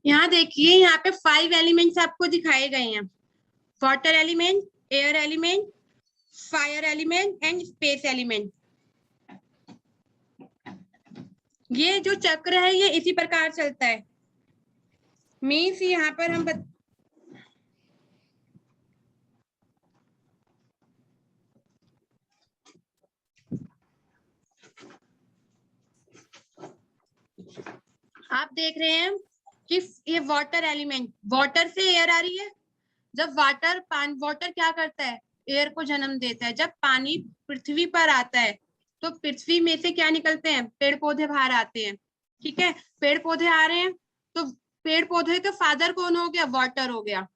यहाँ देखिए, यहाँ पे 5 एलिमेंट्स आपको दिखाए गए हैं। Water element, air element, fire element and space element. ये जो चक्र है ये इसी प्रकार चलता है। मीन्स यहाँ पर हम आप देख रहे हैं कि ये वाटर एलिमेंट, वाटर से एयर आ रही है। जब वाटर क्या करता है, एयर को जन्म देता है। जब पानी पृथ्वी पर आता है तो पृथ्वी में से क्या निकलते हैं, पेड़ पौधे बाहर आते हैं। ठीक है, पेड़ पौधे आ रहे हैं तो पेड़ पौधे का फादर कौन हो गया, वाटर हो गया।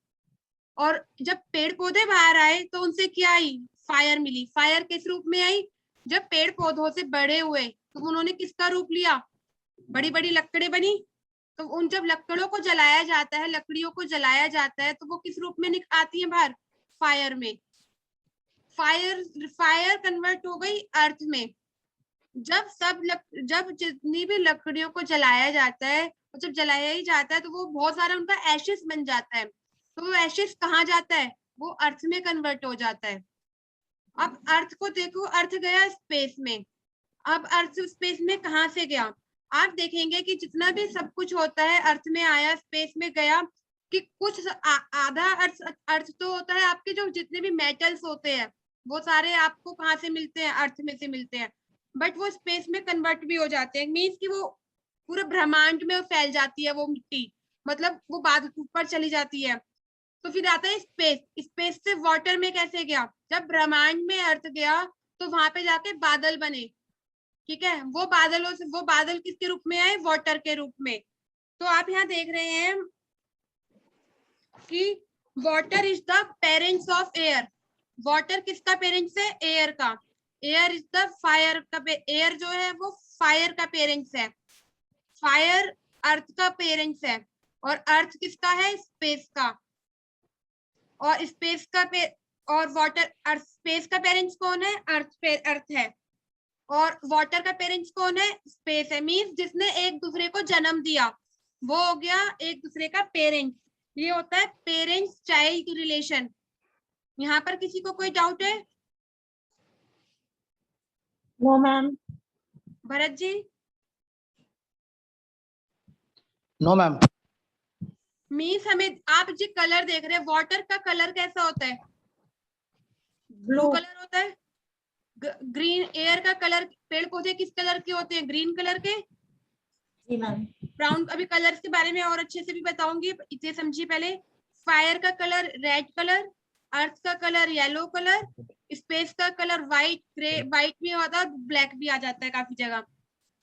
और जब पेड़ पौधे बाहर आए तो उनसे क्या आई, फायर मिली। फायर किस रूप में आई, जब पेड़ पौधों से बड़े हुए तो उन्होंने किसका रूप लिया, बड़ी बड़ी लकड़ी बनी। तो उन जब लकड़ों को जलाया जाता है, लकड़ियों को जलाया जाता है तो वो किस रूप में आती है बाहर, फायर में। फायर कन्वर्ट हो गई अर्थ में। जब जितनी भी लकड़ियों को जलाया जाता है, और जब जलाया ही जाता है तो वो बहुत सारा उनका एशेस बन जाता है। तो वो एशेस कहाँ जाता है, वो अर्थ में कन्वर्ट हो जाता है। अब अर्थ को देखो, अर्थ गया स्पेस में। अब अर्थ स्पेस में कहाँ से गया, आप देखेंगे कि जितना भी सब कुछ होता है अर्थ में आया, स्पेस में गया। कि कुछ आधा अर्थ तो होता है, आपके जो जितने भी मेटल्स होते हैं वो सारे आपको कहाँ से मिलते हैं, अर्थ में से मिलते हैं। बट वो स्पेस में कन्वर्ट भी हो जाते हैं। मीन्स कि वो पूरे ब्रह्मांड में फैल जाती है वो मिट्टी, मतलब वो बाद ऊपर चली जाती है। तो फिर आता है स्पेस। स्पेस से वाटर में कैसे गया, जब ब्रह्मांड में अर्थ गया तो वहां पे जाके बादल बने। ठीक है, वो बादल किसके रूप में आए, वाटर के रूप में। तो आप यहाँ देख रहे हैं कि water is the parents of air. Water किसका पेरेंट्स है, एयर का। एयर इज द फायर का, एयर जो है वो फायर का पेरेंट्स है। फायर अर्थ का पेरेंट्स है। और अर्थ किसका है, स्पेस का। और स्पेस का और वाटर, अर्थ स्पेस का पेरेंट्स कौन है, अर्थ है। और वाटर का पेरेंट्स कौन है, स्पेस है। मीन्स जिसने एक दूसरे को जन्म दिया वो हो गया एक दूसरे का पेरेंट। ये होता है पेरेंट्स चाइल्ड रिलेशन। यहाँ पर किसी को कोई डाउट है? No ma'am. Bharat ji? No ma'am. Means हमें, आप जी कलर देख रहे हैं, वाटर का कलर कैसा होता है, ब्लू कलर होता है। ग्रीन एयर का कलर, पेड़ पौधे किस कलर के होते हैं, ग्रीन कलर के। जी मैम। ब्राउन, अभी कलर्स के बारे में और अच्छे से भी बताऊंगी, इसे समझिए पहले। फायर का कलर रेड कलर, अर्थ का कलर येलो कलर, स्पेस का कलर व्हाइट, ग्रे, व्हाइट भी होता है, ब्लैक भी आ जाता है काफी जगह।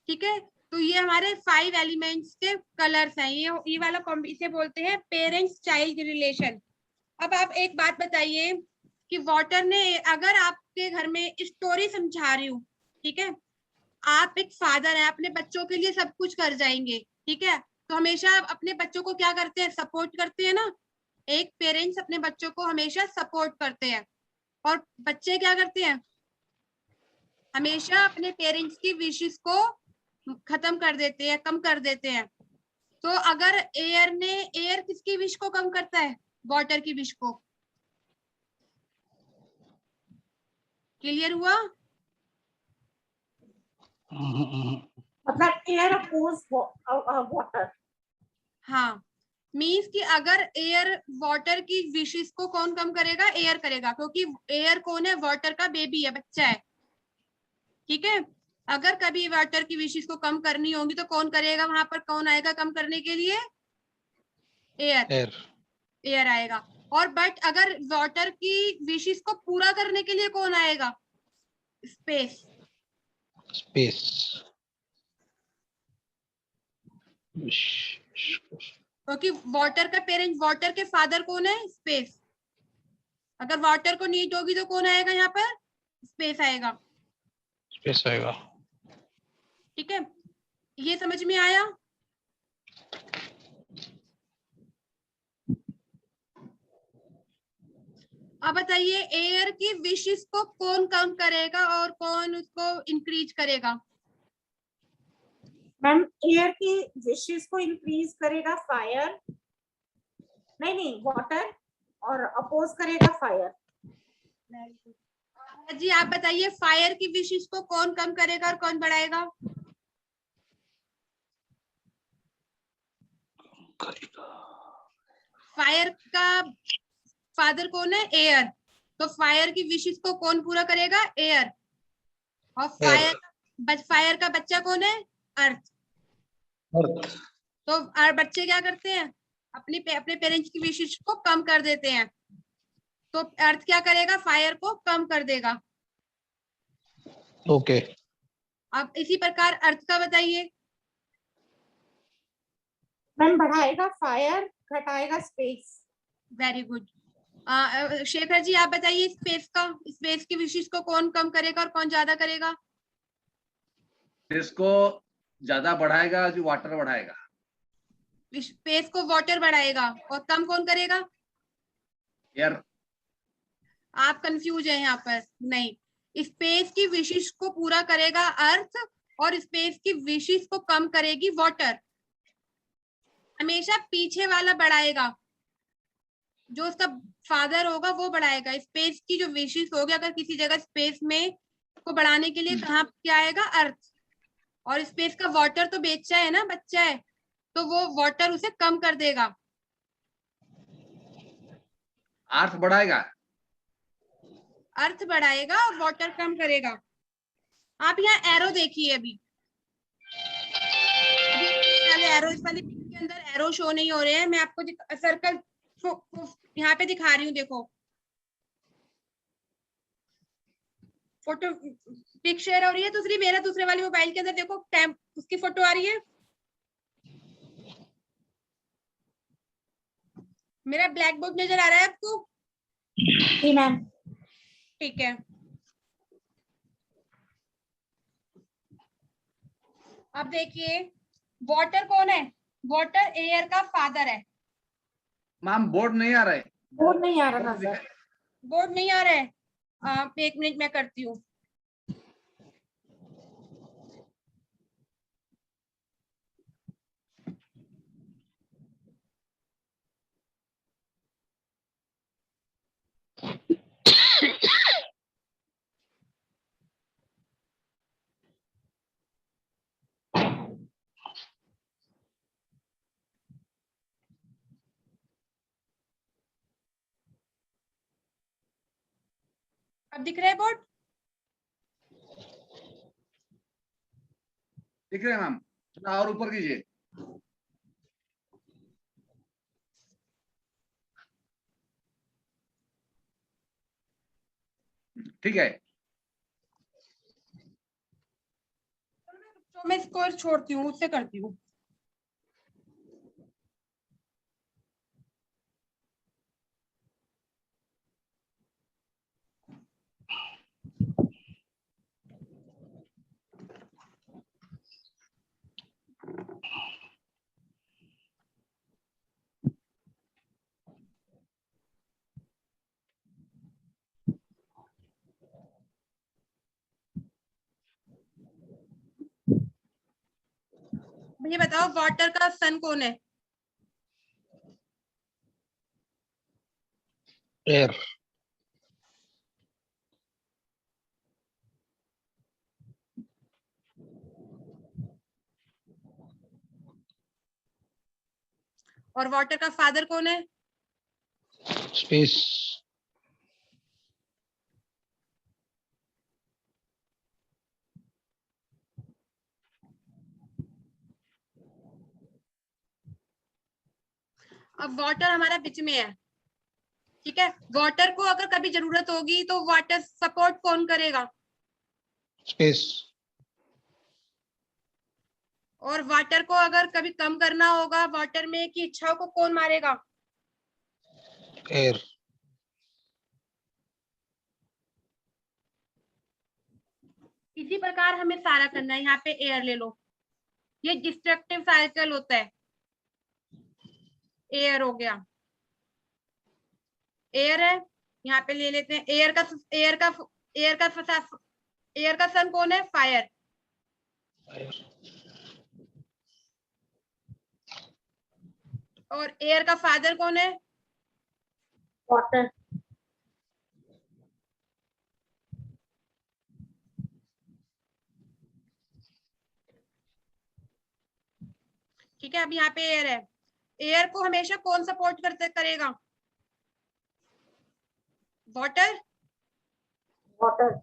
ठीक है, तो ये हमारे 5 एलिमेंट्स के कलर्स हैं। ये वाला इसे बोलते हैं पेरेंट्स चाइल्ड रिलेशन। अब आप एक बात बताइए कि वाटर ने, अगर आपके घर में स्टोरी समझा रही हूँ, ठीक है, आप एक फादर हैं, अपने बच्चों के लिए सब कुछ कर जाएंगे। ठीक है, तो हमेशा आप अपने बच्चों को क्या करते हैं, सपोर्ट करते हैं ना। एक पेरेंट्स अपने बच्चों को हमेशा सपोर्ट करते हैं। और बच्चे क्या करते हैं, हमेशा अपने पेरेंट्स की विशेस को खत्म कर देते हैं, कम कर देते हैं। तो अगर एयर किसकी विश को कम करता है, वाटर की विश को। क्लियर हुआ? मतलब एयर अपोज वाटर। हाँ, मीन्स कि अगर एयर वाटर की विशेस को कौन कम करेगा, एयर करेगा, क्योंकि एयर कौन है, वाटर का बेबी है, बच्चा है। ठीक है, अगर कभी वाटर की विशेस को कम करनी होगी तो कौन करेगा, वहां पर कौन आएगा कम करने के लिए, एयर। एयर आएगा। और बट अगर वाटर की विशेस को पूरा करने के लिए कौन आएगा, स्पेस। स्पेस। क्योंकि वाटर का पेरेंट, वाटर के फादर कौन है, स्पेस। अगर वाटर को नीड होगी तो कौन आएगा यहाँ पर, स्पेस आएगा। स्पेस आएगा। ठीक है, ये समझ में आया? अब बताइए, एयर की विशेस को कौन कम करेगा और कौन उसको इंक्रीज करेगा। मैम एयर की विशेष को इंक्रीज करेगा फायर, नहीं वाटर, और अपोज करेगा फायर। जी आप बताइए फायर की विशेष को कौन कम करेगा और कौन बढ़ाएगा? फायर का फादर कौन है? एयर। तो फायर की विशेष को कौन पूरा करेगा? एयर। और फायर का बच्चा कौन है? अर्थ। अर्थ। तो बच्चे क्या करते हैं? अपने पेरेंट्स की विशेष को कम कर देते हैं। तो अर्थ क्या करेगा? फायर को कम कर देगा। ओके। अब इसी प्रकार अर्थ का बताइए। मैम बढ़ाएगा फायर, घटाएगा space. Very good. Shekhar ji आप बताइए स्पेस की विशेष को कौन कम करेगा और कौन ज्यादा करेगा? इसको ज्यादा बढ़ाएगा जो वाटर बढ़ाएगा। स्पेस को वाटर बढ़ाएगा और कम कौन करेगा? एयर। आप कंफ्यूज हैं यहाँ पर। नहीं, स्पेस की विशेष को पूरा करेगा अर्थ और स्पेस की विशेष को कम करेगी वाटर। हमेशा पीछे वाला बढ़ाएगा, जो उसका फादर होगा वो बढ़ाएगा। स्पेस की जो विशेष होगी, अगर किसी जगह स्पेस में को बढ़ाने के लिए कहाँ क्या आएगा? अर्थ। और स्पेस का वाटर तो बच्चा है ना, बच्चा है, तो वो वाटर उसे कम कर देगा। अर्थ बढ़ाएगा। अर्थ बढ़ाएगा और वाटर कम करेगा। आप यहाँ एरो देखिए। अभी एरो, इस वाली पिक के अंदर एरो शो नहीं हो रहे हैं। मैं आपको सर्कल यहाँ पे दिखा रही हूँ। देखो फोटो पिक शेयर हो रही है दूसरी, मेरा दूसरे वाले मोबाइल के अंदर देखो टाइम उसकी फोटो आ रही है। मेरा ब्लैक बोर्ड नजर आ रहा है आपको? जी मैम। ठीक है। अब देखिए वाटर कौन है? वाटर एयर का फादर है। मैम बोर्ड नहीं आ रहा है। बोर्ड नहीं आ रहा सर। बोर्ड नहीं आ रहा है? एक मिनट मैं करती हूँ। अब दिख रहा है बोर्ड? दिख रहे हैं मैम, थोड़ा और ऊपर कीजिए। ठीक है। तो मैं इसको छोड़ती हूँ, उससे करती हूँ। मुझे बताओ वाटर का सन कौन है? एयर। और वाटर का फादर कौन है? स्पेस। अब वाटर हमारा बीच में है, ठीक है। वाटर को अगर कभी जरूरत होगी तो वाटर सपोर्ट कौन करेगा? स्पेस। और वाटर को अगर कभी कम करना होगा वाटर में की इच्छाओं को कौन मारेगा? एयर। इसी प्रकार हमें सारा करना है। यहाँ पे एयर ले लो, ये डिस्ट्रक्टिव साइकिल होता है। एयर हो गया, एयर है। यहाँ पे ले लेते हैं एयर का सन कौन है? फायर। और एयर का फादर कौन है? वाटर। ठीक है, अब यहाँ पे एयर है, एयर को हमेशा कौन सपोर्ट करेगा? वाटर। वाटर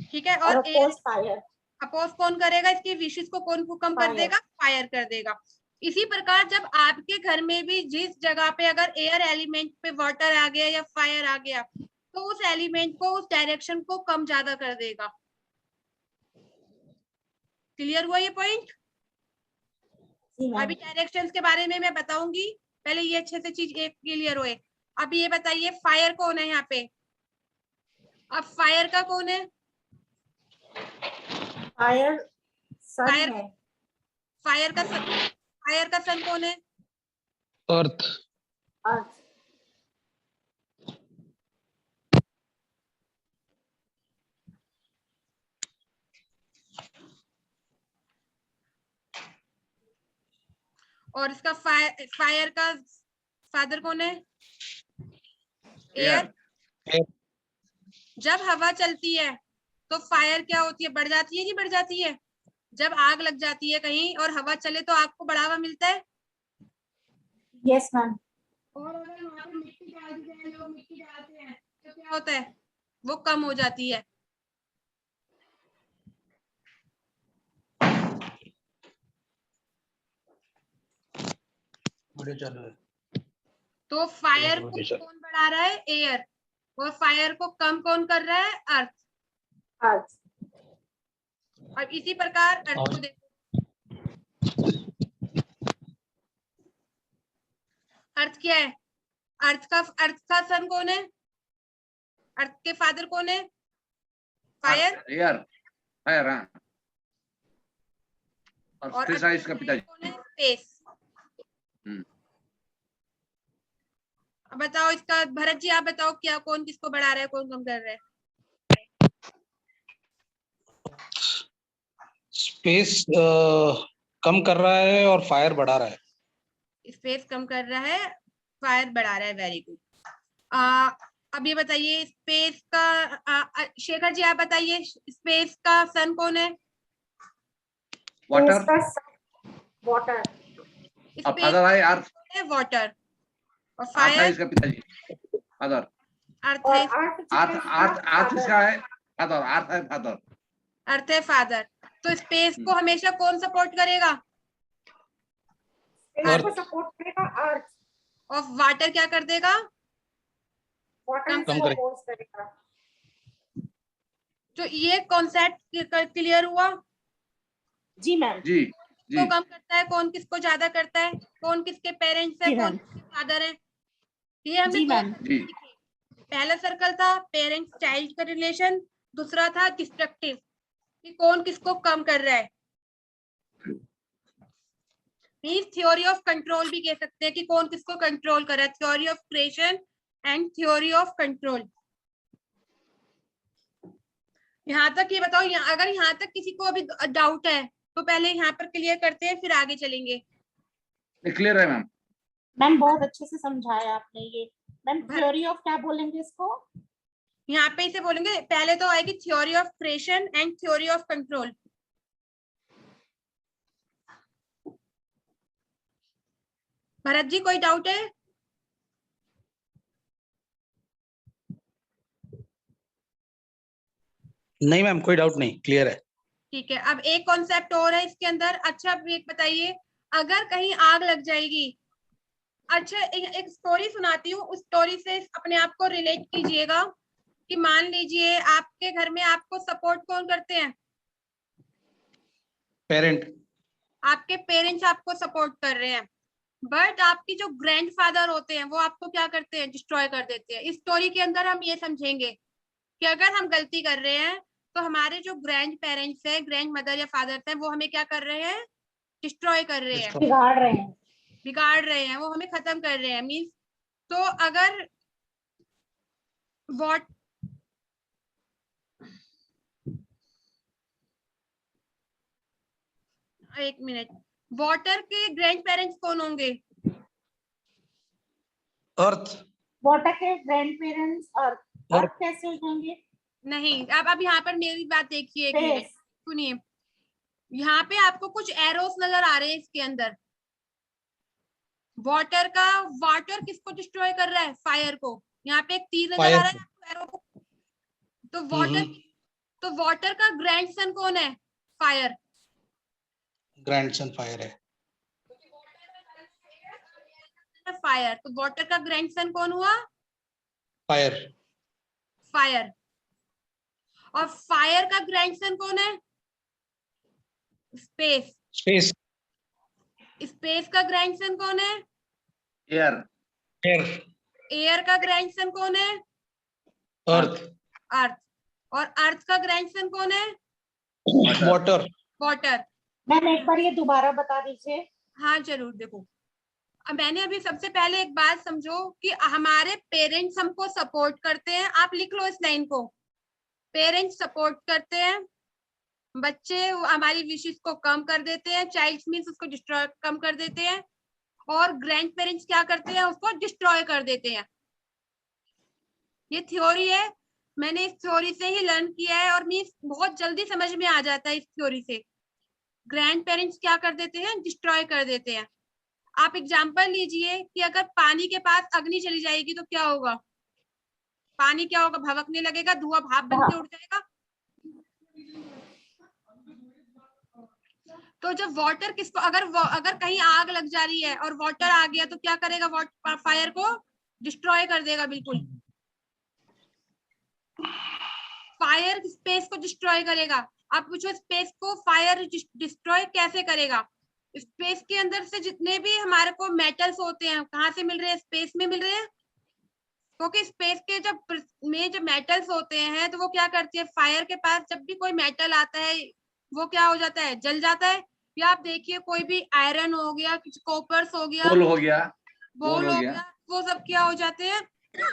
ठीक है, और और एयर अपोज फायर। अपोज कौन करेगा? इसकी विशेष को कौन कम कर Fire. देगा? फायर कर देगा। इसी प्रकार जब आपके घर में भी जिस जगह पे अगर एयर एलिमेंट पे वाटर आ गया या फायर आ गया, तो उस एलिमेंट को, उस डायरेक्शन को कम ज्यादा कर देगा। क्लियर हुआ ये पॉइंट? जी मैम। अभी डायरेक्शंस के बारे में मैं बताऊंगी, पहले ये अच्छे से चीज एक क्लियर होए। अभी ये बताइए फायर कौन है यहाँ पे? अब फायर का कौन है? फायर सन फायर है। फायर का सन कौन है? अर्थ, अर्थ। और इसका फायर का फादर कौन है? एयर। एयर। जब हवा चलती है तो फायर क्या होती है? बढ़ जाती है कि बढ़ जाती है? जब आग लग जाती है कहीं और हवा चले तो आग को बढ़ावा मिलता है। Yes ma'am. और अगर वहां पे मिट्टी डाल दी जाए, लोग मिट्टी डालते हैं, तो क्या होता है? वो कम हो जाती है। वीडियो चालू है। तो फायर को वीडियो कौन बढ़ा रहा है? एयर। और फायर को कम कौन कर रहा है? अर्थ। अर्थ। और इसी प्रकार अर्थ को देखो, अर्थ क्या है? अर्थ का सन कौन है? अर्थ के फादर कौन है? फायर। एयर। फायर। हाँ। और और स्पेस अर्थ इसका का पिताजी। कौन है? स्पेस। हम्म। अब बताओ इसका, भरत जी आप बताओ, क्या कौन किसको बढ़ा रहा है, कौन कम कर रहा है? स्पेस कम कर रहा है और फायर बढ़ा रहा है। स्पेस कम कर रहा है, फायर बढ़ा रहा है। Very good. अब ये बताइए स्पेस का, शेखर जी आप बताइए, स्पेस का सन कौन है? वाटर। वाटर। और फादर है अर्थ। है वाटर। और अर्थ है फायर, इसका पिताजी। फादर। अर्थ और है, अर्थ अर्थ इसका है फादर। अर्थ है फादर। अर्थ है फादर। तो स्पेस को हमेशा कौन सपोर्ट करेगा? को सपोर्ट करेगा अर्थ। और वाटर क्या कर देगा? वाटर कम इसको करे। अपोज करेगा। तो ये कॉन्सेप्ट क्लियर हुआ? जी मैम। जी किसको जी कम करता है, कौन किसको ज्यादा करता है, कौन किसके पेरेंट्स है, जी कौन मैम। किसके फादर है? ये हमने जी दो मैम। जी। पहला सर्कल था पेरेंट्स चाइल्ड का रिलेशन, दूसरा था डिस्ट्रक्टिव, कि कौन किसको कम कर रहा है। मीन्स थ्योरी ऑफ कंट्रोल भी कह सकते हैं कि कौन किसको कंट्रोल कर रहा है। Theory of creation and theory of control. यहाँ तक ये बताओ, अगर यहाँ तक किसी को अभी डाउट है तो पहले यहाँ पर क्लियर करते हैं, फिर आगे चलेंगे। क्लियर है मैम। मैम बहुत अच्छे से समझाया आपने ये। मैम थ्योरी ऑफ क्या बोलेंगे इसको? यहाँ पे इसे बोलेंगे, पहले तो आएगी theory of creation and theory of control. Bharat ji कोई डाउट है? नहीं मैम, कोई डाउट नहीं, क्लियर है। ठीक है, अब एक कॉन्सेप्ट और है इसके अंदर। अच्छा अब एक बताइए, अगर कहीं आग लग जाएगी, अच्छा एक स्टोरी सुनाती हूँ, उस स्टोरी से अपने आप को रिलेट कीजिएगा। कि मान लीजिए आपके घर में आपको सपोर्ट कौन करते हैं? पेरेंट। आपके पेरेंट्स आपको सपोर्ट कर रहे हैं, बट आपकी जो ग्रैंडफादर होते हैं वो आपको क्या करते हैं? डिस्ट्रॉय कर देते हैं। इस स्टोरी के अंदर हम ये समझेंगे कि अगर हम गलती कर रहे हैं तो हमारे जो ग्रैंड पेरेंट्स है, ग्रैंड मदर या फादर है, वो हमें क्या कर रहे हैं? डिस्ट्रॉय कर रहे हैं, बिगाड़ रहे हैं। बिगाड़ रहे हैं, वो हमें खत्म कर रहे हैं। मीन्स तो अगर वॉट एक मिनट, वाटर के ग्रैंड पेरेंट्स कौन होंगे? अर्थ। वाटर के ग्रैंड पेरेंट्स अर्थ, और- अर्थ कैसे हो जाएंगे? नहीं, अब यहाँ पर मेरी बात देखिए, एक मिनट स्पेस, सुनिए। यहाँ पे आपको कुछ एरोस नजर आ रहे हैं इसके अंदर। वाटर किसको डिस्ट्रॉय कर रहा है? फायर को। यहाँ पे एक तीर नजर आ फायर रहा है आपको, एरो को। तो वाटर का ग्रैंडसन कौन है? फायर। ग्रैंडसन फायर है। फायर, तो वाटर का ग्रैंडसन कौन हुआ? फायर। फायर। और फायर का ग्रैंडसन कौन है? स्पेस। स्पेस। स्पेस का ग्रैंडसन कौन है? एयर। एयर। एयर का ग्रैंडसन कौन है? अर्थ। अर्थ। और अर्थ का ग्रैंडसन कौन है? वाटर। वाटर। मैम एक बार ये दोबारा बता दीजिए। हाँ जरूर। देखो, अब मैंने अभी सबसे पहले एक बात समझो कि हमारे पेरेंट्स हमको सपोर्ट करते हैं। आप लिख लो इस लाइन को। पेरेंट्स सपोर्ट करते हैं, बच्चे हमारी विशेस को कम कर देते हैं, चाइल्ड मीन्स उसको डिस्ट्रॉय कम कर देते हैं, और ग्रैंड पेरेंट्स क्या करते हैं? उसको डिस्ट्रॉय कर देते हैं। ये थ्योरी है, मैंने इस थ्योरी से ही लर्न किया है, और मीन्स बहुत जल्दी समझ में आ जाता है इस थ्योरी से। ग्रैंड पेरेंट्स क्या कर देते हैं? डिस्ट्रॉय कर देते हैं। आप एग्जांपल लीजिए कि अगर पानी के पास अग्नि चली जाएगी तो क्या होगा? पानी क्या होगा? भभकने लगेगा, धुआं भाप बन के उड़ जाएगा। तो जब वाटर किसको, अगर कहीं आग लग जा रही है और वाटर आ गया तो क्या करेगा? फायर को डिस्ट्रॉय कर देगा बिल्कुल। फायर स्पेस को डिस्ट्रॉय करेगा। आप पूछो स्पेस को फायर डिस्ट्रॉय कैसे करेगा? स्पेस के अंदर से जितने भी हमारे को मेटल्स होते हैं, कहाँ से मिल रहे हैं? स्पेस में मिल रहे हैं। क्योंकि स्पेस के जब मेटल्स होते हैं तो वो क्या करती है? फायर के पास जब भी कोई मेटल आता है वो क्या हो जाता है? जल जाता है। या आप देखिए कोई भी आयरन हो गया, कुछ कॉपर्स हो गया, कोल हो गया, बोल हो गया, वो सब क्या हो जाते हैं?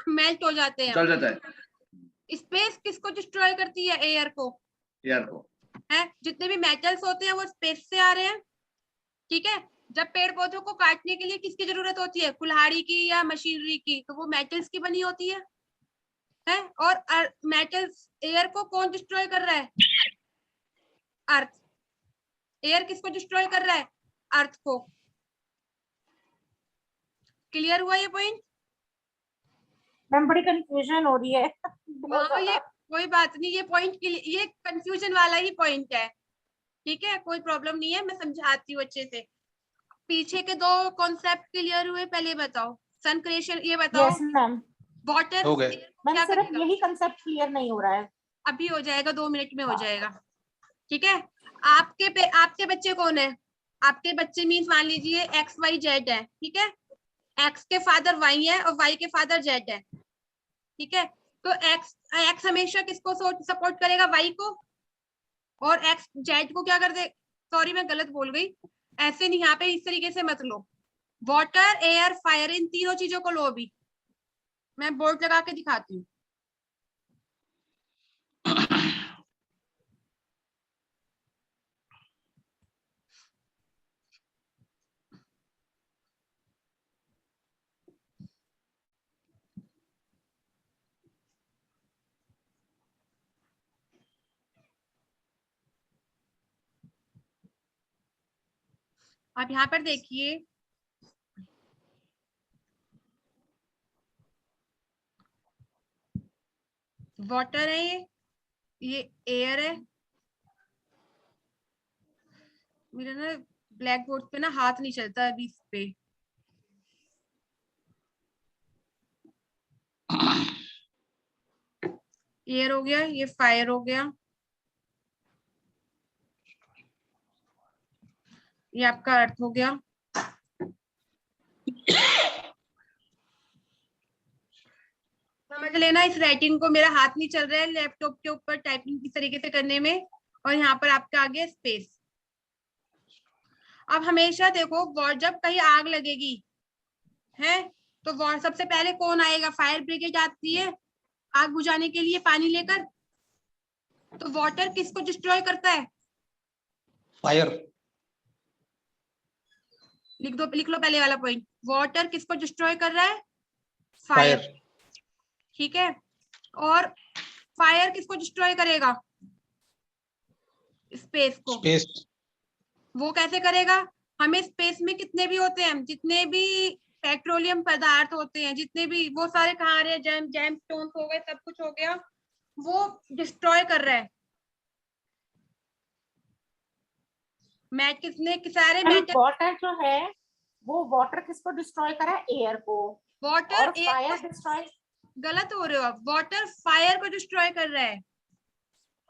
मेल्ट हो जाते हैं। चल जाता है। स्पेस किसको डिस्ट्रॉय करती है? एयर को। एयर को। है, जितने भी मेटल्स होते हैं वो स्पेस से आ रहे हैं। ठीक है। जब पेड़ पौधों को काटने के लिए किसकी जरूरत होती है? कुल्हाड़ी की या मशीनरी की, तो वो मेटल्स की बनी होती है। और मेटल्स, एयर को कौन डिस्ट्रॉय कर रहा है? अर्थ। एयर किसको डिस्ट्रॉय कर रहा है? अर्थ को। क्लियर हुआ ये पॉइंट? मैम बड़ी कंफ्यूजन हो रही है। हाँ, ये कोई बात नहीं, ये पॉइंट ये कंफ्यूजन वाला ही पॉइंट है। ठीक है, कोई प्रॉब्लम नहीं है, मैं समझाती हूँ अच्छे से। पीछे के दो कॉन्सेप्ट क्लियर हुए? पहले बताओ सन क्रिएशन, ये बताओ। Yes ma'am. वाटर हो गए। मैम क्या सिर्फ करेगा? यही कंसेप्ट क्लियर नहीं हो रहा है। अभी हो जाएगा, 2 मिनट में हो जाएगा। ठीक है। आपके बच्चे कौन है? आपके बच्चे मीन्स मान लीजिए एक्स वाई जेड है। ठीक है। एक्स के फादर वाई है और वाई के फादर जेड है। ठीक है। तो एक्स हमेशा किसको सपोर्ट करेगा? वाई को। और एक्स जेड को क्या कर दे? सॉरी मैं गलत बोल गई, ऐसे नहीं, यहाँ पे इस तरीके से मत लो। वाटर, एयर, फायर, इन तीनों चीजों को लो। अभी मैं बोर्ड लगा के दिखाती हूँ। आप यहाँ पर देखिए, वाटर है, ये एयर है। मेरा ना ब्लैक बोर्ड पे ना हाथ नहीं चलता अभी इस पे। एयर हो गया, ये फायर हो गया, ये आपका अर्थ हो गया। समझ लेना, इस राइटिंग को मेरा हाथ नहीं चल रहा है लैपटॉप के ऊपर टाइपिंग किस तरीके से करने में। और यहाँ पर आपका आ गया स्पेस। अब हमेशा देखो, जब कहीं आग लगेगी है तो सबसे पहले कौन आएगा? फायर ब्रिगेड आती है आग बुझाने के लिए पानी लेकर। तो वाटर किसको डिस्ट्रॉय करता है? फायर। लिख लो पहले वाला पॉइंट। वाटर किसको डिस्ट्रॉय कर रहा है? फायर। फायर। ठीक है, और फायर किसको डिस्ट्रॉय करेगा? स्पेस को। स्पेस। वो कैसे करेगा? हमें स्पेस में कितने भी होते हैं, जितने भी पेट्रोलियम पदार्थ होते हैं, जितने भी, वो सारे कहाँ आ रहे हैं? जेम स्टोन्स हो गए, सब कुछ हो गया, वो डिस्ट्रॉय कर रहा है। मैट किसने, सारे मेटल। वाटर जो है वो वाटर किसको डिस्ट्रॉय करा है? एयर को। वाटर और एयर फायर को, डिस्ट्रॉय, गलत हो रहे हो आप, वाटर फायर को डिस्ट्रॉय कर रहा है।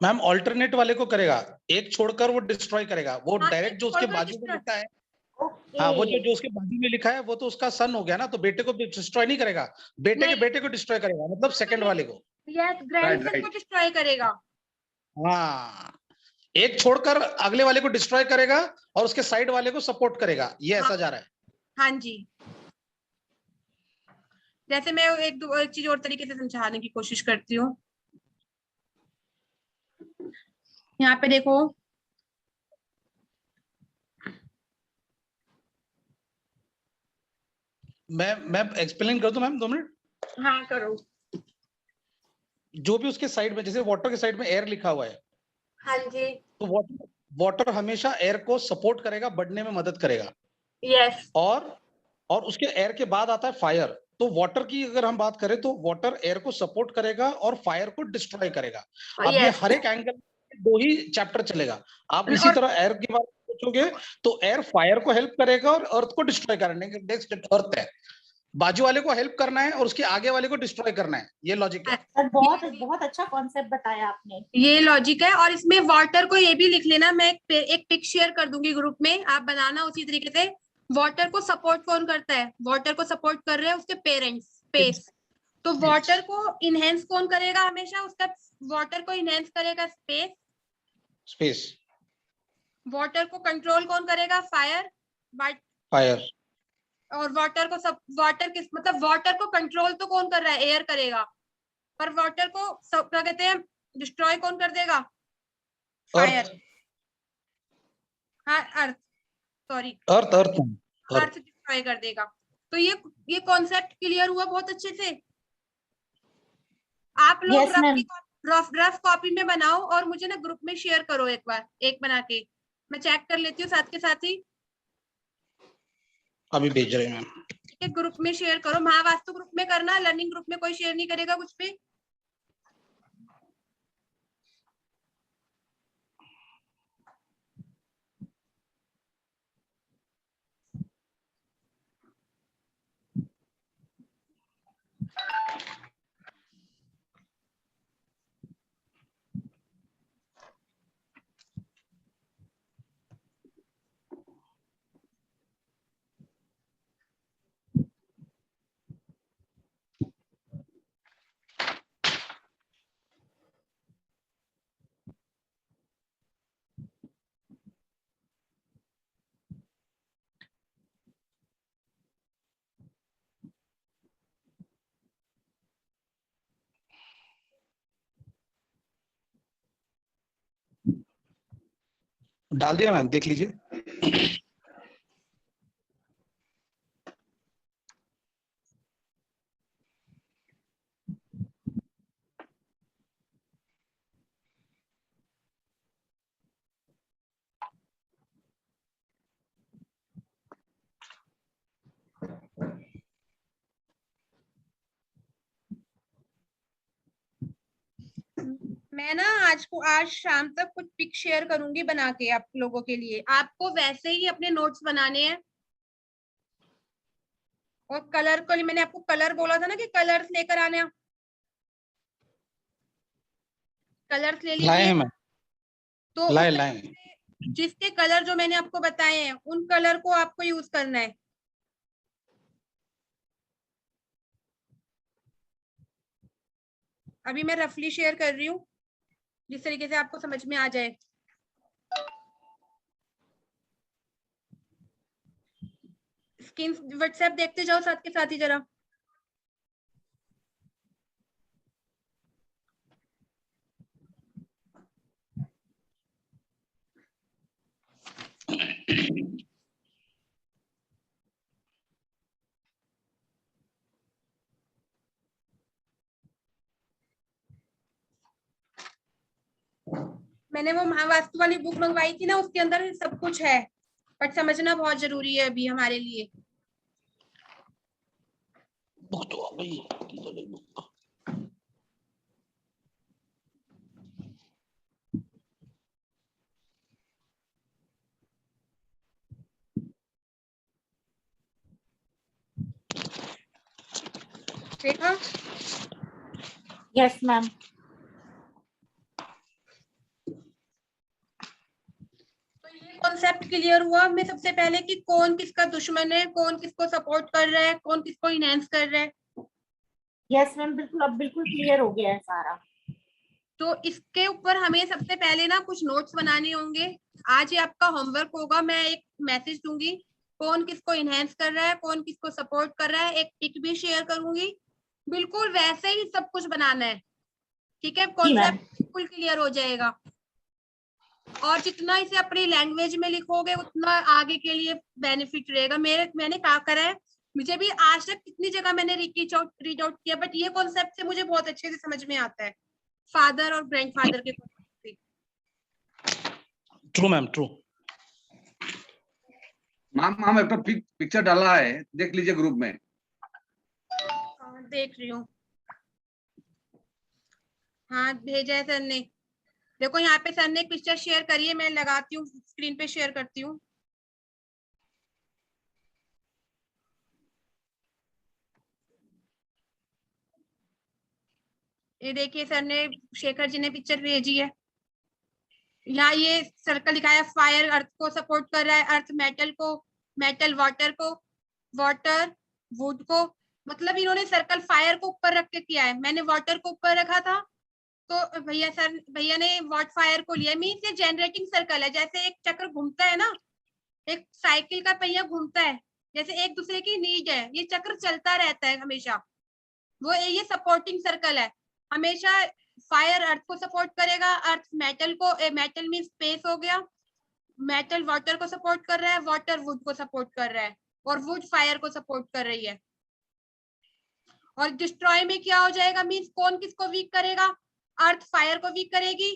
मैम ऑल्टरनेट वाले को करेगा, एक छोड़कर वो डिस्ट्रॉय करेगा, वो हाँ, डायरेक्ट एक जो उसके छोड़कर बाजू में डिस्ट्रॉय। लिखा है। ओके। हाँ, वो जो उसके बाजू में लिखा है वो तो उसका सन हो गया ना, तो बेटे को डिस्ट्रॉय नहीं करेगा, बेटे के नहीं, बेटे को डिस्ट्रॉय करेगा, मतलब सेकंड वाले को। यस, ग्रैंडसन को राइट। डिस्ट्रॉय करेगा। हाँ, एक छोड़कर अगले वाले को डिस्ट्रॉय करेगा और उसके साइड वाले को सपोर्ट करेगा, ये हाँ, ऐसा जा रहा है। हाँ जी। जैसे मैं एक चीज और तरीके से समझाने की कोशिश करती हूँ। यहाँ पे देखो, मैं एक्सप्लेन कर दूं मैम, 2 मिनट। हाँ करो। जो भी उसके साइड में, जैसे वाटर के साइड में एयर लिखा हुआ है, हाँ जी। तो वाटर वाटर हमेशा एयर को सपोर्ट करेगा, बढ़ने में मदद करेगा। यस। और उसके एयर के बाद आता है फायर। तो वाटर की अगर हम बात करें तो वाटर एयर को सपोर्ट करेगा और फायर को डिस्ट्रॉय करेगा। अब ये यस। हर एक एंगल दो ही चैप्टर चलेगा। आप इसी और तरह एयर के बारे में सोचोगे तो एयर फायर को हेल्प करेगा और अर्थ को डिस्ट्रॉय करने के, नेक्स्ट अर्थ है, बाजू वाले को हेल्प करना है और उसके आगे वाले को डिस्ट्रॉय करना है, ये लॉजिक है। सर बहुत बहुत अच्छा कॉन्सेप्ट बताया आपने। ये लॉजिक है। और इसमें वाटर को ये भी लिख लेना, मैं एक पिक शेयर कर दूंगी ग्रुप में, आप बनाना उसी तरीके से। वाटर को सपोर्ट कौन करता है? वाटर को सपोर्ट कर रहे हैं उसके पेरेंट्स, स्पेस। तो वाटर को इनहेंस कौन करेगा हमेशा? उसका, वाटर को इनहेंस करेगा स्पेस। स्पेस। वाटर को कंट्रोल कौन करेगा? फायर। But, fire. और वाटर को सब, वाटर किस, मतलब वाटर को कंट्रोल तो कौन कर रहा है? एयर करेगा। पर वाटर को सब क्या कहते हैं, डिस्ट्रॉय कौन कर देगा? अर्थ। फायर। हाँ, अर्थ, सॉरी, अर्थ। अर्थ। अर्थ अर्थ। डिस्ट्रॉय कर देगा। तो ये कॉन्सेप्ट क्लियर हुआ बहुत अच्छे से। आप लोग यस मैम। रफ कॉपी में बनाओ और मुझे ना ग्रुप में शेयर करो, एक बार एक बना के, मैं चेक कर लेती हूँ साथ के साथ ही। अभी भेज रहे हैं मैम। ठीक है, ग्रुप में शेयर करो, महावास्तु ग्रुप में करना, लर्निंग ग्रुप में कोई शेयर नहीं करेगा कुछ भी। डाल दिया मैम, देख लीजिए। मैं ना आज शाम तक कुछ पिक शेयर करूंगी बना के आप लोगों के लिए। आपको वैसे ही अपने नोट्स बनाने हैं। और कलर को, मैंने आपको कलर बोला था ना कि कलर्स लेकर आने, कलर्स ले लाए लीजिए। हैं मैम, तो उस लाए तरीके लाए। से जिसके कलर जो मैंने आपको बताए हैं, उन कलर को आपको यूज करना है। अभी मैं रफली शेयर कर रही हूँ, जिस तरीके से आपको समझ में आ जाए। स्क्रीन व्हाट्सएप देखते जाओ साथ के साथ ही जरा। मैंने वो महावास्तु वाली बुक मंगवाई थी ना, उसके अंदर सब कुछ है, बट समझना बहुत जरूरी है अभी हमारे लिए। बुक तो आ गई बुक। देखा? Yes ma'am. कॉन्सेप्ट क्लियर हुआ मैं सबसे पहले कि कौन किसका दुश्मन है, कौन किसको सपोर्ट कर रहा है, कौन किसको इनहेंस कर रहा है। यस मैम, बिल्कुल अब बिल्कुल क्लियर हो गया है सारा। तो इसके ऊपर हमें सबसे पहले ना कुछ नोट्स बनाने होंगे। आज ये आपका होमवर्क होगा, मैं एक मैसेज दूंगी कौन किसको इनहेंस कर रहा है, कौन किसको सपोर्ट कर रहा है, एक पिक भी शेयर करूंगी, बिल्कुल वैसे ही सब कुछ बनाना है, ठीक है? कॉन्सेप्ट बिल्कुल क्लियर हो जाएगा। और जितना इसे अपनी लैंग्वेज में लिखोगे उतना आगे के लिए बेनिफिट रहेगा। मैंने क्या करा है, मुझे भी आज तक कितनी जगह मैंने रीड आउट किया, बट ये कॉन्सेप्ट से मुझे बहुत अच्छे से समझ में आता है, फादर और ग्रैंडफादर के कॉन्सेप्ट से। True ma'am, true. मैम एक पिक्चर डाला है, देख लीजिए ग्रुप में। देख रही हूँ, हाँ भेजा है सर ने। देखो यहाँ पे सर ने एक पिक्चर शेयर करी है, मैं लगाती हूँ स्क्रीन पे, शेयर करती हूँ। ये देखिए सर ने, शेखर जी ने पिक्चर भेजी है। यहाँ ये सर्कल दिखाया, फायर अर्थ को सपोर्ट कर रहा है, अर्थ मेटल को, मेटल वाटर को, वाटर वुड को। मतलब इन्होंने सर्कल फायर को ऊपर रख के किया है, मैंने वाटर को ऊपर रखा था, तो भैया ने वॉट फायर को लिया। मीन्स ये जनरेटिंग सर्कल है, जैसे एक चक्र घूमता है ना, एक साइकिल का पहिया घूमता है, जैसे एक दूसरे की नीड है, ये चक्र चलता रहता है हमेशा, वो ये सपोर्टिंग सर्कल है हमेशा। फायर अर्थ को सपोर्ट करेगा, अर्थ मेटल को, मेटल मीन स्पेस हो गया, मेटल वाटर को सपोर्ट कर रहा है, वाटर वुड को सपोर्ट कर रहा है, और वुड फायर को सपोर्ट कर रही है। और डिस्ट्रॉय में क्या हो जाएगा, मीन्स कौन किसको वीक करेगा, अर्थ फायर को वीक करेगी,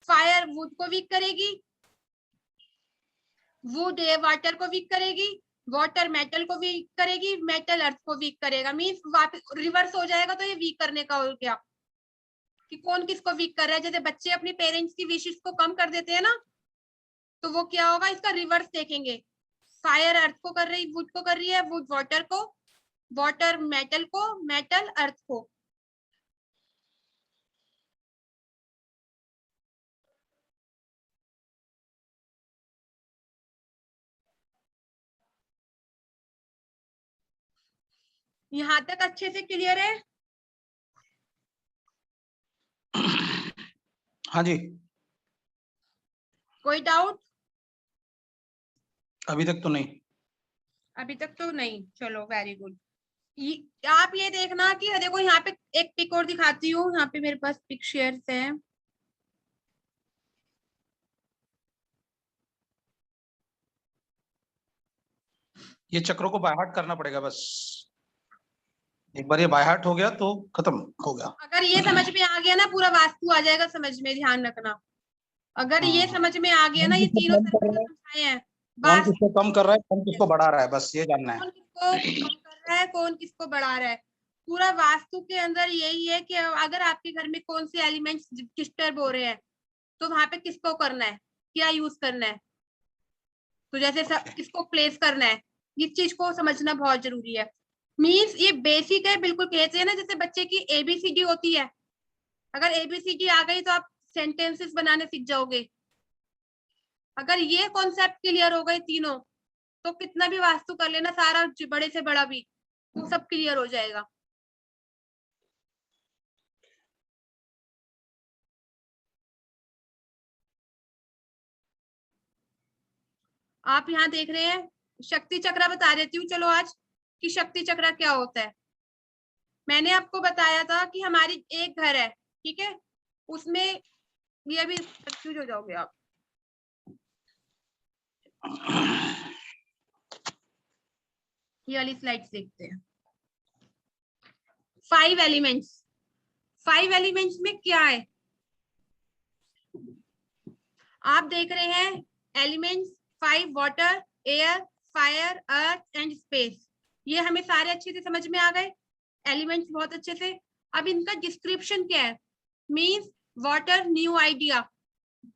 फायर वुड को वीक करेगी, वुड वाटर को वीक करेगी, वाटर मेटल को वीक करेगी, मेटल अर्थ को वीक करेगा। मीन्स वापस रिवर्स हो जाएगा। तो ये वीक करने का हो गया कि कौन किसको वीक कर रहा है। जैसे बच्चे अपनी पेरेंट्स की विशेस को कम कर देते हैं ना, तो वो क्या होगा, इसका रिवर्स देखेंगे। फायर अर्थ को कर रही, वुड को कर रही है, वुड वाटर को, वाटर मेटल को, मेटल अर्थ को। यहाँ तक अच्छे से क्लियर है? हाँ जी। कोई डाउट? अभी तक तो नहीं। अभी तक तो नहीं, चलो वेरी गुड। आप ये देखना कि देखो यहाँ पे एक पिक और दिखाती हूँ, यहाँ पे मेरे पास पिक शेयर्स है। ये चक्रों को बाय हार्ट करना पड़ेगा बस, एक बार ये बाय हार्ट हो गया तो खत्म हो गया। अगर ये समझ में आ गया ना, पूरा वास्तु आ जाएगा समझ में, ध्यान रखना। अगर ये समझ में आ गया ना, ये तीनों सर्कल समझाए हैं, कौन किसको कम कर रहा है, कौन किसको बढ़ा रहा है, बस ये जानना है। कौन किसको कम कर रहा है, कौन किसको बढ़ा रहा है। पूरा वास्तु के अंदर यही है कि अगर आपके घर में कौन से एलिमेंट्स डिस्टर्ब हो रहे हैं, तो वहां पे किसको करना है, क्या यूज करना है, तो जैसे सब किसको प्लेस करना है, इस चीज को समझना बहुत जरूरी है। मीन्स ये बेसिक है, बिल्कुल कहते हैं ना जैसे बच्चे की एबीसीडी होती है, अगर एबीसीडी आ गई तो आप सेंटेंसेस बनाने सीख जाओगे। अगर ये कॉन्सेप्ट क्लियर हो गए तीनों, तो कितना भी वास्तु कर लेना, सारा बड़े से बड़ा भी, वो सब क्लियर हो जाएगा। आप यहाँ देख रहे हैं, शक्ति चक्र बता देती हूँ चलो आज, कि शक्ति चक्र क्या होता है। मैंने आपको बताया था कि हमारी एक घर है, ठीक है, उसमें ये भी कंफ्यूज हो जाओगे आप। ये वाली स्लाइड्स देखते हैं। 5 एलिमेंट्स, 5 एलिमेंट्स में क्या है, आप देख रहे हैं elements 5, water, air, fire, earth and space. ये हमें सारे अच्छे से समझ में आ गए, एलिमेंट्स बहुत अच्छे से। अब इनका डिस्क्रिप्शन क्या है? Means water new idea,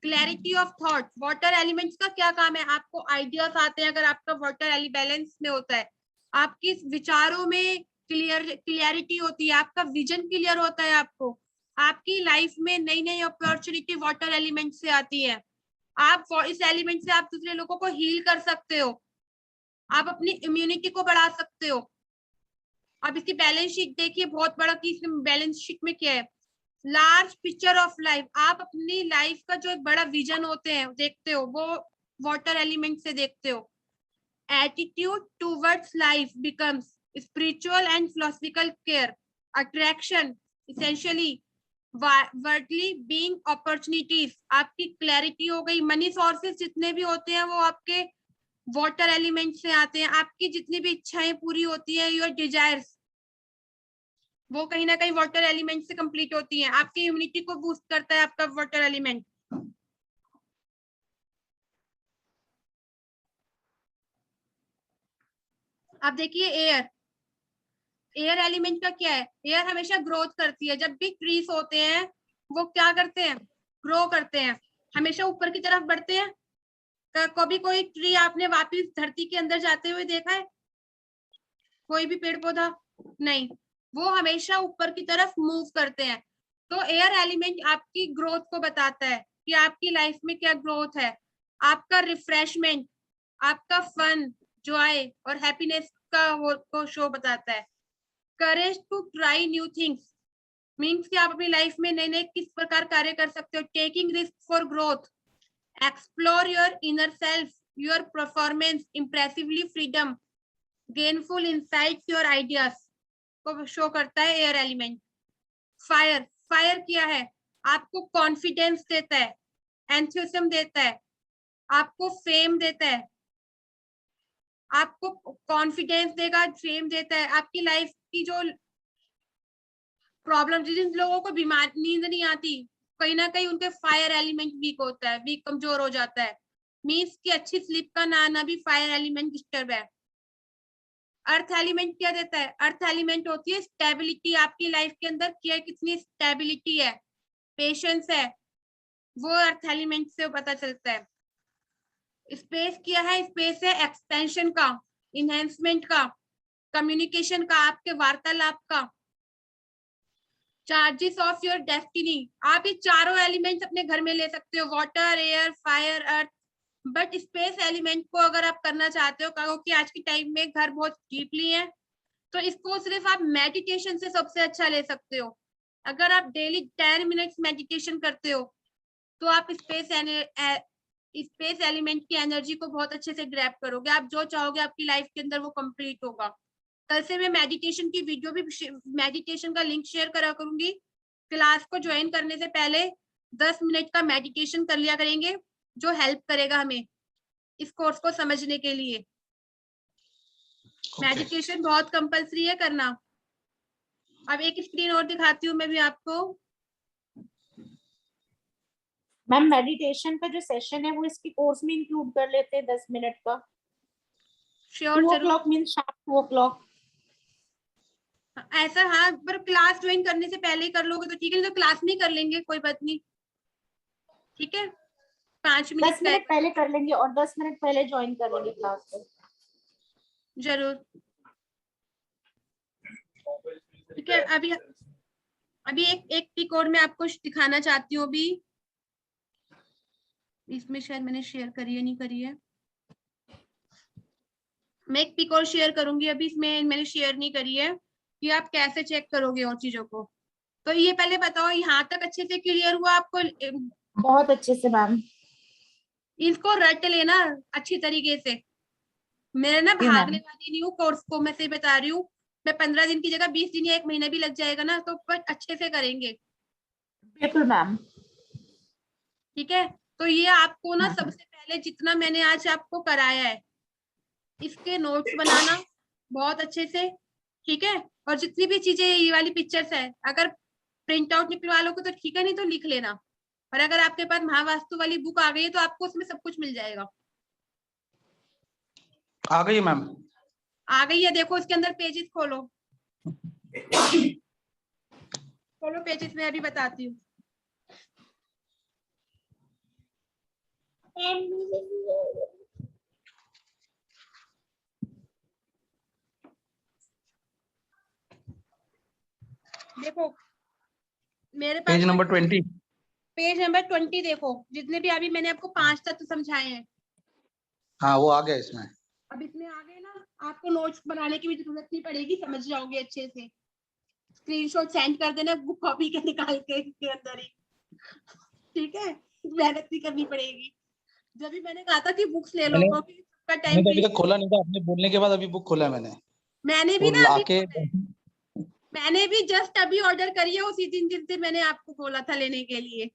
clarity of thought. Water elements का क्या काम है? आपको आइडियाज आते हैं अगर आपका वाटर बैलेंस में होता है, आपके विचारों में क्लियरिटी होती है, आपका विजन क्लियर होता है, आपकी लाइफ में नई नई अपॉर्चुनिटी वाटर एलिमेंट से आती है। आप इस एलिमेंट से आप दूसरे लोगों को हील कर सकते हो, आप अपनी इम्यूनिटी को बढ़ा सकते हो। अब इसकी बैलेंस शीट देखिए, बहुत बड़ा की बैलेंस शीट में क्या है? Large picture of life. आप अपनी लाइफ का जो एक बड़ा विजन होते हैं देखते हो, वो वाटर एलिमेंट से देखते हो। Attitude towards life becomes spiritual and philosophical care, attraction essentially worldly being opportunities. आपकी क्लैरिटी हो गई। मनी सोर्सेस जितने भी होते हैं वो आपके वाटर एलिमेंट से आते हैं। आपकी जितनी भी इच्छाएं पूरी होती है, योर डिजायर्स, वो कहीं ना कहीं वाटर एलिमेंट से कंप्लीट होती हैं। आपकी इम्यूनिटी को बूस्ट करता है आपका वाटर एलिमेंट। आप देखिए एयर, एयर एलिमेंट का क्या है? एयर हमेशा ग्रोथ करती है। जब भी ट्रीज होते हैं वो क्या करते हैं? ग्रो करते हैं, हमेशा ऊपर की तरफ बढ़ते हैं। कभी कोई ट्री आपने वापस धरती के अंदर जाते हुए देखा है? कोई भी पेड़ पौधा नहीं, वो हमेशा ऊपर की तरफ मूव करते हैं। तो एयर एलिमेंट आपकी ग्रोथ को बताता है कि आपकी लाइफ में क्या ग्रोथ है। आपका रिफ्रेशमेंट, आपका फन, जॉय और हैप्पीनेस का वो शो बताता है। Courage to try new things means कि आप अपनी लाइफ में नए नए किस प्रकार कार्य कर सकते हो। Taking risk for growth, explore your inner self, your performance, impressively freedom, gainful insights, your ideas को शो करता है एयर एलिमेंट। फायर, फायर क्या है? आपको कॉन्फिडेंस देता है, एंथुसिज्म देता है, आपको फेम देता है, आपको कॉन्फिडेंस देगा, फेम देता है। आपकी लाइफ की जो प्रॉब्लम, जिन लोगों को बीमार नींद नहीं आती, कहीं ना कहीं उनके फायर एलिमेंट वीक होता है, वीक कमजोर हो जाता है। मीन्स की अच्छी स्लीप का ना आना भी फायर एलिमेंट डिस्टर्ब है। अर्थ एलिमेंट क्या देता है? अर्थ एलिमेंट होती है स्टेबिलिटी। आपकी लाइफ के अंदर क्या कितनी स्टेबिलिटी है, पेशेंस है, वो अर्थ एलिमेंट से पता चलता है। स्पेस क्या है? स्पेस है एक्सपेंशन का, इनहेंसमेंट का, कम्युनिकेशन का, आपके वार्तालाप का। चार्जेस ऑफ योर डेस्टिनी, आप ये चारों एलिमेंट्स अपने घर में ले सकते हो, water, air, fire, earth. But space element को अगर आप करना चाहते हो, क्योंकि आज के टाइम में घर बहुत डीपली है, तो इसको सिर्फ आप मेडिटेशन से सबसे अच्छा ले सकते हो। अगर आप डेली 10 मिनट्स मेडिटेशन करते हो तो आप स्पेस एलिमेंट की एनर्जी को बहुत अच्छे से ग्रैब करोगे। आप जो चाहोगे आपकी लाइफ के अंदर वो कंप्लीट होगा। कल से मैं मेडिटेशन की वीडियो भी, मेडिटेशन का लिंक शेयर करा करूंगी। क्लास को ज्वाइन करने से पहले 10 मिनट का मेडिटेशन कर लिया करेंगे, जो हेल्प करेगा हमें इस कोर्स को समझने के लिए। मेडिटेशन बहुत कंपल्सरी है करना। अब एक स्क्रीन और दिखाती हूँ मैं भी आपको। मैम मेडिटेशन का जो सेशन है वो इसकी कोर्स में इंक्लूड कर लेते हैं 10 मिनट का। श्योर, 2 o'clock मींस शाम 2 o'clock। ऐसा हाँ, पर क्लास ज्वाइन करने से पहले ही कर लोगे तो ठीक है, नहीं तो क्लास में ही कर लेंगे, कोई बात नहीं। ठीक है, 5 मिनट 10 मिनट पहले कर लेंगे और 10 मिनट पहले ज्वाइन कर लेंगे क्लास को। जरूर। ठीक है, अभी एक टिक और मैं आपको दिखाना चाहती हूँ। अभी इसमें शायद मैंने शेयर करी है, नहीं करी है। मैं एक पिक और शेयर करूंगी, अभी इसमें मैंने शेयर नहीं करी है कि आप कैसे चेक करोगे और चीजों को। तो ये पहले बताओ, यहाँ तक अच्छे से क्लियर हुआ आपको? बहुत अच्छे से मैम। इसको रट लेना अच्छी तरीके से। मैं ना भागने वाली नहीं हूँ कोर्स को, मैं सही बता रही हूँ। मैं 15 दिन की जगह 20 दिन या 1 महीना भी लग जाएगा ना, तो पर अच्छे से करेंगे। बिल्कुल मैम। ठीक है, तो ये आपको ना सबसे पहले जितना मैंने आज आपको कराया है, इसके नोट्स बनाना बहुत अच्छे से। ठीक है, और जितनी भी चीजें ये वाली पिक्चर्स है, अगर प्रिंट आउट निकलवा लोगे तो ठीक है, नहीं तो लिख लेना। और अगर आपके पास महावास्तु वाली बुक आ गई है तो आपको उसमें सब कुछ मिल जाएगा। आ गई मैम। आ गई है, देखो इसके अंदर पेजेस खोलो, खोलो पेजेस, मैं अभी बताती हूँ। देखो मेरे पास पेज नंबर 20। पेज नंबर 20 देखो, जितने भी अभी मैंने आपको 5 तत्व समझाए हैं, हाँ वो आ गया इसमें। अब इसमें आ गए ना, आपको नोट्स बनाने की भी जरूरत नहीं पड़ेगी, समझ जाओगे अच्छे से। स्क्रीनशॉट सेंड कर देना बुक कॉपी के निकाल के इसके अंदर ही, ठीक है, मेहनत नहीं करनी पड़ेगी। जब भी मैंने कहा था कि बुक्स ले लो मैंने क्योंकि सबका मैंने टाइम तो अभी तक खोला नहीं था, आपने बोलने के बाद अभी बुक खोला है मैंने। मैंने भी वो ना अभी लाके मैंने भी जस्ट अभी ऑर्डर करी है, उसी दिन जिस दिन मैंने आपको बोला था लेने के लिए।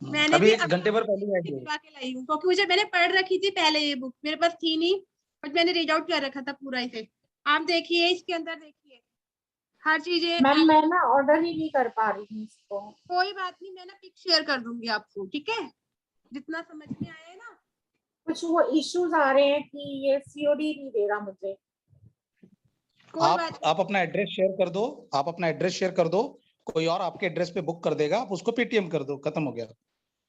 मैंने अभी भी 1 घंटे भर पहले आई है। लिखवा के लाई हूँ क्योंकि मुझे मैंने पढ़ रखी थी पहले, ये बुक मेरे पास थी नहीं, बट मैंने रीड आउट कर रखा था पूरा इसे। आप देखिए इसके अंदर, देखिए हर चीज। मैम मैं ना ऑर्डर ही नहीं कर पा रही हूँ इसको। कोई बात नहीं, मैं ना पिक शेयर कर दूंगी आपको, ठीक है, जितना समझ में आया है ना। कुछ वो इश्यूज आ रहे हैं कि ये सीओडी नहीं दे रहा मुझे। कोई बात आप अपना एड्रेस शेयर कर दो, आप अपना एड्रेस शेयर कर दो, कोई और आपके एड्रेस पे बुक कर देगा, आप उसको पेटीएम कर दो, खत्म हो गया।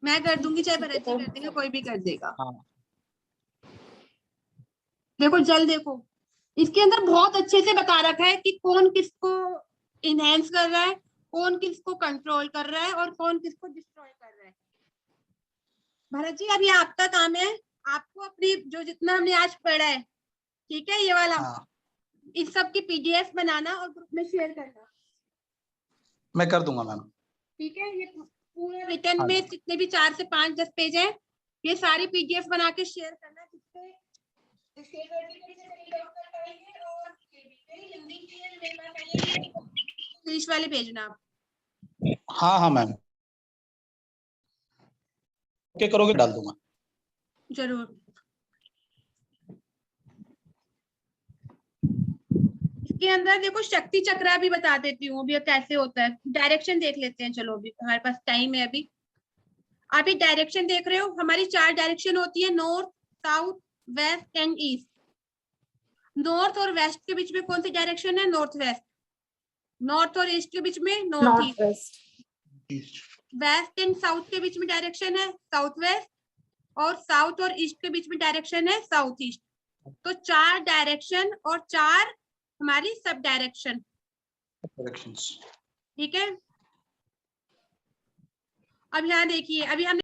मैं कर दूंगी, चाहे भरत जी कर देंगे, कोई भी कर देगा। हाँ देखो जल देखो, इसके अंदर बहुत अच्छे से बता रखा है कि कौन किसको इनहेंस कर रहा है, कौन किसको कंट्रोल कर रहा है और कौन किसको डिस्ट्रॉय कर रहा है। भरत जी अब ये आपका काम है, आपको अपनी जो जितना हमने आज पढ़ा है, ठीक है, ये वाला हाँ इस सब की पीडीएफ बनाना और ग्रुप में शेयर करना। मैं कर दूंगा मैम। ठीक है, ये पूरा रिटर्न हाँ में जितने भी 4 से 5 10 पेज है, ये सारी पीडीएफ बना के शेयर करना, जिससे इंग्लिश वाले भेजना आप। हाँ हाँ मैम, ओके करोगे डाल दूंगा। जरूर। इसके अंदर देखो शक्ति चक्र भी बता देती हूँ अभी कैसे होता है। डायरेक्शन देख लेते हैं, चलो अभी हमारे पास टाइम है। अभी आप ये डायरेक्शन देख रहे हो, हमारी 4 डायरेक्शन होती है, north south west and east. North और वेस्ट के बीच में कौन सी डायरेक्शन है? North west. नॉर्थ और ईस्ट के बीच में north north west. West and south के बीच में डायरेक्शन है साउथ वेस्ट, और साउथ और ईस्ट के बीच में डायरेक्शन है साउथ ईस्ट। तो 4 डायरेक्शन और 4 हमारी सब डायरेक्शन, ठीक है। अब यहाँ देखिए, अभी हमने